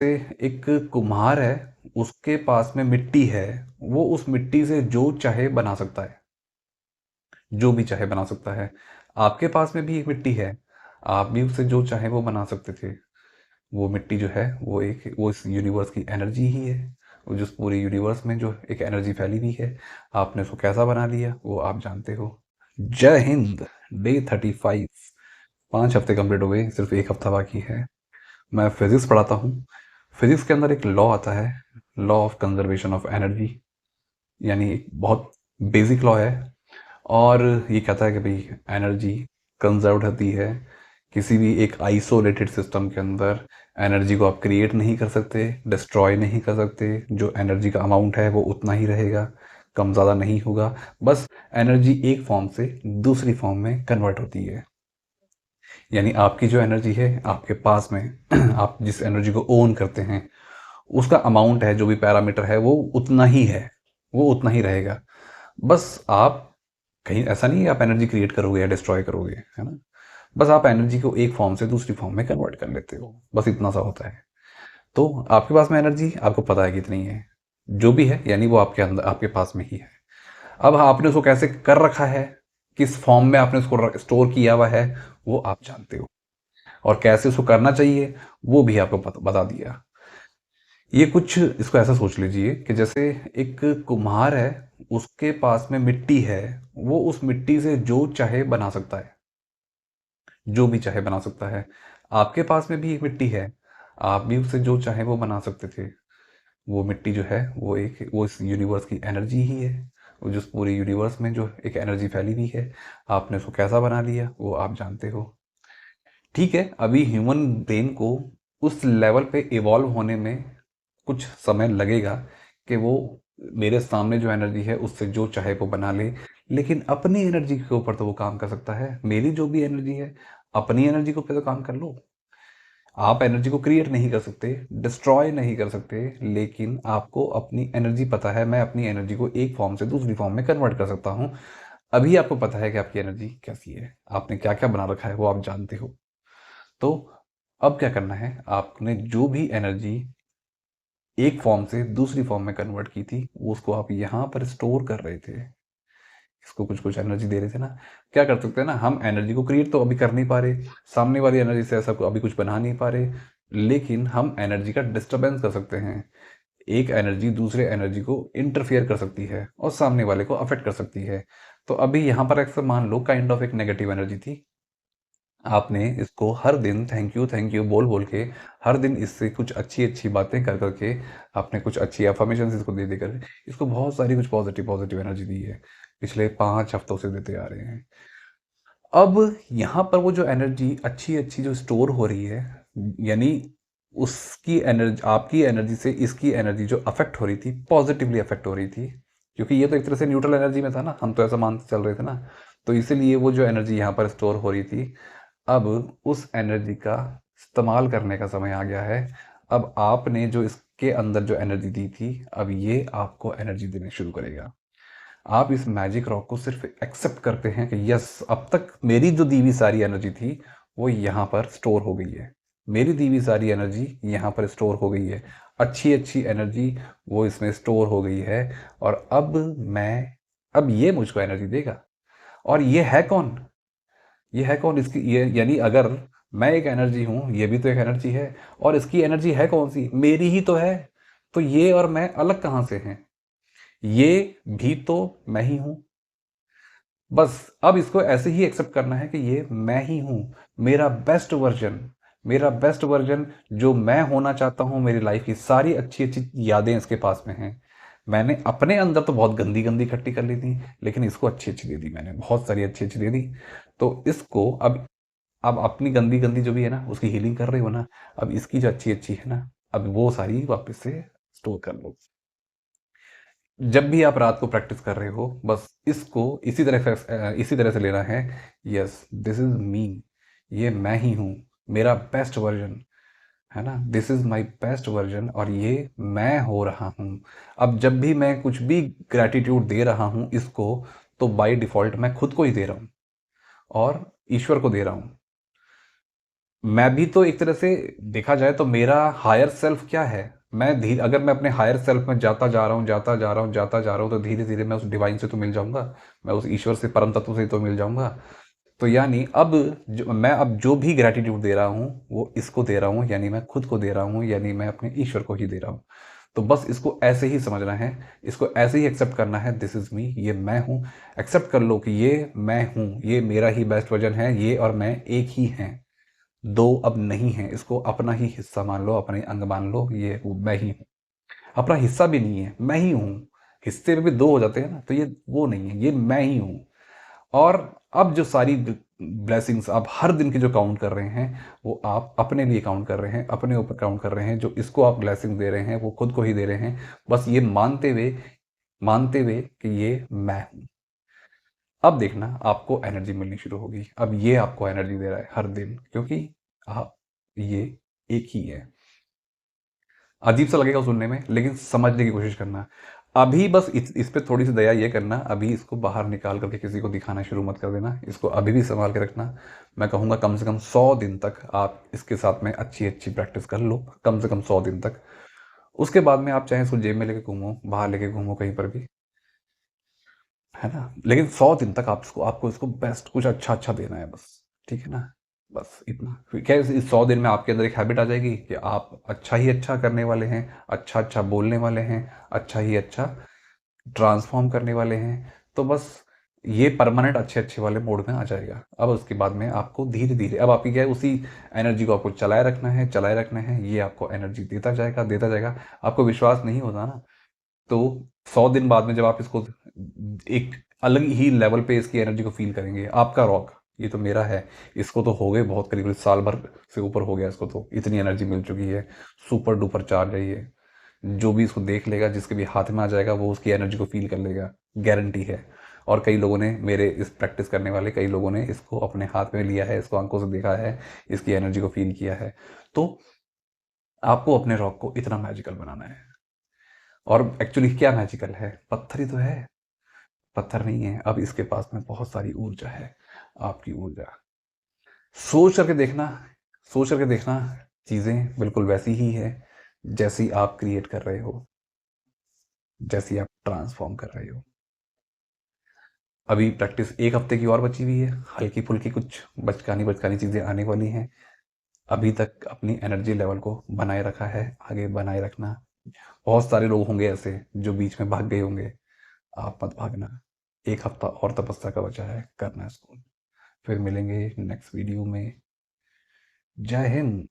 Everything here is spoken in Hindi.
से एक कुम्हार है, उसके पास में मिट्टी है, वो उस मिट्टी से जो चाहे बना सकता है, जो भी चाहे बना सकता है। आपके पास में भी एक मिट्टी है, आप भी उससे जो चाहे वो बना सकते थे। वो मिट्टी जो है वो इस यूनिवर्स की एनर्जी ही है, वो जो पूरे यूनिवर्स में जो एक एनर्जी फैली हुई है। आपने उसको कैसा बना लिया वो आप जानते हो। जय हिंद। डे 35, 5 हफ्ते कंप्लीट हो गए, सिर्फ एक हफ्ता बाकी है। मैं फिजिक्स पढ़ाता हूँ। फिजिक्स के अंदर एक लॉ आता है, law of conservation of energy, यानी एक बहुत बेसिक लॉ है। और ये कहता है कि भाई एनर्जी कंजर्व रहती है। किसी भी एक आइसोलेटेड सिस्टम के अंदर एनर्जी को आप क्रिएट नहीं कर सकते, डिस्ट्रॉय नहीं कर सकते। जो एनर्जी का अमाउंट है वो उतना ही रहेगा, कम ज़्यादा नहीं होगा। बस एनर्जी एक फॉर्म से दूसरी फॉर्म में कन्वर्ट होती है। यानी आपकी जो एनर्जी है आपके पास में आप जिस एनर्जी को ओन करते हैं, उसका अमाउंट है, जो भी पैरामीटर है वो उतना ही है, वो उतना ही रहेगा। बस आप कहीं ऐसा नहीं है आप एनर्जी क्रिएट करोगे या डिस्ट्रॉय करोगे, है ना। बस आप एनर्जी को एक फॉर्म से दूसरी फॉर्म में कन्वर्ट कर लेते हो, बस इतना सा होता है। तो आपके पास में एनर्जी आपको पता है कितनी है, जो भी है, यानी वो आपके अंदर आपके पास में ही है। अब आपने उसको कैसे कर रखा है, किस फॉर्म में आपने उसको स्टोर किया हुआ है, वो आप जानते हो। और कैसे उसको करना चाहिए वो भी आपको बता दिया। ये कुछ इसको ऐसा सोच लीजिए कि जैसे एक कुम्हार है, उसके पास में मिट्टी है, वो उस मिट्टी से जो चाहे बना सकता है, जो भी चाहे बना सकता है। आपके पास में भी एक मिट्टी है, आप भी उससे जो चाहे वो बना सकते थे। वो मिट्टी जो है वो इस यूनिवर्स की एनर्जी ही है, वो जो पूरे यूनिवर्स में जो एक एनर्जी फैली हुई है। आपने उसको कैसा बना लिया वो आप जानते हो। ठीक है, अभी ह्यूमन ब्रेन को उस लेवल पे इवॉल्व होने में कुछ समय लगेगा कि वो मेरे सामने जो एनर्जी है उससे जो चाहे वो बना ले। लेकिन अपनी एनर्जी के ऊपर तो वो काम कर सकता है। मेरी जो भी एनर्जी है, अपनी एनर्जी को पे तो काम कर लो। आप एनर्जी को क्रिएट नहीं कर सकते, डिस्ट्रॉय नहीं कर सकते, लेकिन आपको अपनी एनर्जी पता है। मैं अपनी एनर्जी को एक फॉर्म से दूसरी फॉर्म में कन्वर्ट कर सकता हूँ। अभी आपको पता है कि आपकी एनर्जी कैसी है, आपने क्या क्या बना रखा है वो आप जानते हो। तो अब क्या करना है, आपने जो भी एनर्जी एक फॉर्म से दूसरी फॉर्म में कन्वर्ट की थी, वो उसको आप यहाँ पर स्टोर कर रहे थे। इसको कुछ कुछ एनर्जी दे रहे थे ना। क्या कर सकते हैं ना, हम एनर्जी को क्रिएट तो अभी कर नहीं पा रहे, सामने वाली एनर्जी से ऐसा अभी कुछ बना नहीं पा रहे, लेकिन हम एनर्जी का डिस्टरबेंस कर सकते हैं। एक एनर्जी दूसरे एनर्जी को इंटरफियर कर सकती है और सामने वाले को अफेक्ट कर सकती है। तो अभी यहाँ पर अक्सर मान लो काइंड ऑफ एक नेगेटिव एनर्जी थी। आपने इसको हर दिन थैंक यू बोल बोल के, हर दिन इससे कुछ अच्छी अच्छी बातें कर करके, आपने कुछ अच्छी अफर्मेशन इसको दे देकर इसको बहुत सारी कुछ पॉजिटिव पॉजिटिव एनर्जी दी है। पिछले 5 हफ्तों से देते आ रहे हैं। अब यहाँ पर वो जो एनर्जी अच्छी अच्छी जो स्टोर हो रही है, यानी उसकी एनर्जी, आपकी एनर्जी से इसकी एनर्जी जो अफेक्ट हो रही थी, पॉजिटिवली अफेक्ट हो रही थी। क्योंकि ये तो एक तरह से न्यूट्रल एनर्जी में था ना, हम तो ऐसा मानते चल रहे थे ना। तो इसीलिए वो जो एनर्जी यहाँ पर स्टोर हो रही थी, अब उस एनर्जी का इस्तेमाल करने का समय आ गया है। अब आपने जो इसके अंदर जो एनर्जी दी थी, अब ये आपको एनर्जी देने शुरू करेगा। आप इस मैजिक रॉक को सिर्फ एक्सेप्ट करते हैं कि यस, अब तक मेरी जो दी हुई सारी एनर्जी थी वो यहाँ पर स्टोर हो गई है। मेरी दी हुई सारी एनर्जी यहाँ पर स्टोर हो गई है, अच्छी अच्छी एनर्जी वो इसमें स्टोर हो गई है। और अब ये मुझको एनर्जी देगा। और ये है कौन, ये है कौन इसकी, ये यानी अगर मैं एक एनर्जी हूँ, ये भी तो एक एनर्जी है। और इसकी एनर्जी है कौन सी, मेरी ही तो है। तो ये और मैं अलग कहाँ से हैं, ये भी तो मैं ही हूँ। बस अब इसको ऐसे ही एक्सेप्ट करना है कि ये मैं ही हूँ, मेरा बेस्ट वर्जन, मेरा बेस्ट वर्जन जो मैं होना चाहता हूँ। मेरी लाइफ की सारी अच्छी अच्छी यादें इसके पास में हैं। मैंने अपने अंदर तो बहुत गंदी गंदी इकट्ठी कर ली थी, लेकिन इसको अच्छी अच्छी दे दी, मैंने बहुत सारी अच्छी अच्छी दे दी। तो इसको अब अपनी गंदी गंदी जो भी है ना उसकी हीलिंग कर रही हो ना, अब इसकी जो अच्छी अच्छी है ना, अब वो सारी वापस से स्टोर कर लो। जब भी आप रात को प्रैक्टिस कर रहे हो, बस इसको इसी तरह से लेना है। यस, दिस इज मी, ये मैं ही हूँ, मेरा बेस्ट वर्जन, है ना। This is my best version और ये मैं हो रहा हूँ। अब जब भी मैं कुछ भी ग्रैटिट्यूड दे रहा हूँ इसको, तो बाय डिफॉल्ट मैं खुद को ही दे रहा हूँ और ईश्वर को दे रहा हूँ। मैं भी तो एक तरह से देखा जाए तो मेरा हायर सेल्फ क्या है, मैं धीरे अगर मैं अपने हायर सेल्फ में जाता जा रहा हूँ, जाता जा रहा हूँ, जाता जा रहा हूँ, तो धीरे धीरे मैं उस डिवाइन से तो मिल जाऊंगा, मैं उस ईश्वर से, परम तत्व से तो मिल जाऊंगा। तो यानी अब मैं अब जो भी ग्रैटिट्यूड दे रहा हूँ वो इसको दे रहा हूँ, यानी मैं खुद को दे रहा हूँ, यानी मैं अपने ईश्वर को ही दे रहा हूँ। तो बस इसको ऐसे ही समझना है, इसको ऐसे ही एक्सेप्ट करना है, दिस इज मी, ये मैं हूँ। एक्सेप्ट कर लो कि ये मैं हूँ, ये मेरा ही बेस्ट वर्जन है, ये और मैं एक ही हैं, दो अब नहीं है। इसको अपना ही हिस्सा मान लो, अपने अंग मान लो, ये मैं ही हूँ। अपना हिस्सा भी नहीं है, मैं ही हूँ। हिस्से में भी दो हो जाते हैं ना, तो ये वो नहीं है, ये मैं ही हूँ। और अब जो सारी ब्लेसिंग्स आप हर दिन की जो काउंट कर रहे हैं, वो आप अपने लिए काउंट कर रहे हैं, अपने ऊपर काउंट कर रहे हैं। जो इसको आप ब्लेसिंग दे रहे हैं वो खुद को ही दे रहे हैं, बस ये मानते हुए कि ये मैं हूँ। अब देखना आपको एनर्जी मिलनी शुरू होगी। अब ये आपको एनर्जी दे रहा है हर दिन, क्योंकि आप ये एक ही है। अजीब सा लगेगा सुनने में, लेकिन समझने की कोशिश करना। अभी बस इस पे थोड़ी सी दया ये करना, अभी इसको बाहर निकाल करके किसी को दिखाना शुरू मत कर देना, इसको अभी भी संभाल के रखना। मैं कहूँगा कम से कम 100 दिन तक आप इसके साथ में अच्छी अच्छी प्रैक्टिस कर लो, कम से कम 100 दिन तक। उसके बाद में आप चाहे इसको जेब में लेके घूमो, बाहर लेके घूमो, कहीं पर भी, है ना। लेकिन 100 दिन तक आपको इसको बेस्ट कुछ अच्छा अच्छा देना है, बस। ठीक है ना। बस इतना, फिर क्या इस 100 दिन में आपके अंदर एक हैबिट आ जाएगी कि आप अच्छा ही अच्छा करने वाले हैं, अच्छा अच्छा बोलने वाले हैं, अच्छा ही अच्छा ट्रांसफॉर्म करने वाले हैं। तो बस ये परमानेंट अच्छे अच्छे वाले मोड में आ जाएगा। अब उसके बाद में आपको धीरे धीरे, अब आपकी क्या है, उसी एनर्जी को आपको चलाए रखना है, चलाए रखना है, ये आपको एनर्जी देता जाएगा, देता जाएगा। आपको विश्वास नहीं होता ना, तो 100 दिन बाद में जब आप इसको एक अलग ही लेवल पे इसकी एनर्जी को फील करेंगे, आपका रॉक, ये तो मेरा है, इसको तो हो गए बहुत करीब साल भर से ऊपर हो गया, इसको तो इतनी एनर्जी मिल चुकी है, सुपर डुपर चार्ज है ये। जो भी इसको देख लेगा, जिसके भी हाथ में आ जाएगा, वो उसकी एनर्जी को फील कर लेगा, गारंटी है। और कई लोगों ने, मेरे इस प्रैक्टिस करने वाले कई लोगों ने इसको अपने हाथ में लिया है, इसको आंखों से देखा है, इसकी एनर्जी को फील किया है। तो आपको अपने रॉक को इतना मैजिकल बनाना है। और एक्चुअली क्या मैजिकल है, पत्थर ही तो है, पत्थर नहीं है। अब इसके पास में बहुत सारी ऊर्जा है, आपकी ऊर्जा। सोच करके देखना, सोच करके देखना, चीज़ें बिल्कुल वैसी ही है जैसी आप क्रिएट कर रहे हो, जैसी आप ट्रांसफॉर्म कर रहे हो। अभी प्रैक्टिस 1 हफ्ते की और बची हुई है, हल्की फुल्की कुछ बचकानी बचकानी चीज़ें आने वाली हैं। अभी तक अपनी एनर्जी लेवल को बनाए रखा है, आगे बनाए रखना। बहुत सारे लोग होंगे ऐसे जो बीच में भाग गए होंगे, आप मत भागना। 1 हफ्ता और तपस्या का बचा है, करना है इसको। फिर मिलेंगे नेक्स्ट वीडियो में। जय हिंद।